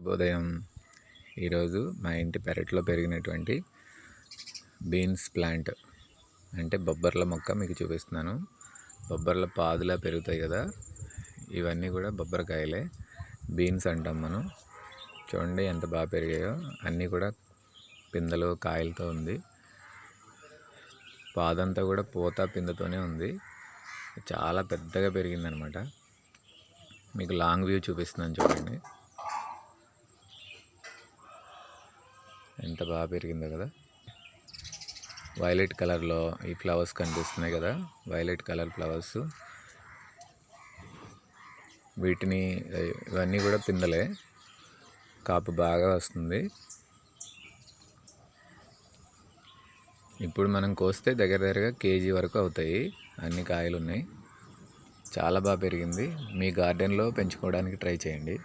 శుభోదయం. ఈరోజు మా ఇంటి పెరట్లో పెరిగినటువంటి బీన్స్ ప్లాంట్ అంటే బొబ్బర్ల మొక్క మీకు చూపిస్తున్నాను. బొబ్బర్ల పాదులా పెరుగుతాయి కదా, ఇవన్నీ కూడా బొబ్బరకాయలే, బీన్స్ అంటాం మనం. చూడండి ఎంత బాగా పెరిగాయో, అన్నీ కూడా పిందెలు కాయలతో ఉంది. పాదంతా కూడా పూత పిందెతోనే ఉంది. చాలా పెద్దగా పెరిగిందనమాట. మీకు లాంగ్ వ్యూ చూపిస్తున్నాను చూడండి, ఎంత బాగా పెరిగిందో కదా. వైలెట్ కలర్లో ఈ ఫ్లవర్స్ కనిపిస్తున్నాయి కదా, వైలెట్ కలర్ ఫ్లవర్స్. ఇవన్నీ కూడా పిందెలే, కాపు బాగా వస్తుంది. ఇప్పుడు మనం కోస్తే దగ్గరగా కేజీ వరకు అవుతాయి. అన్ని కాయలు ఉన్నాయి. చాలా బాగా పెరిగింది. మీ గార్డెన్లో పెంచుకోవడానికి ట్రై చేయండి.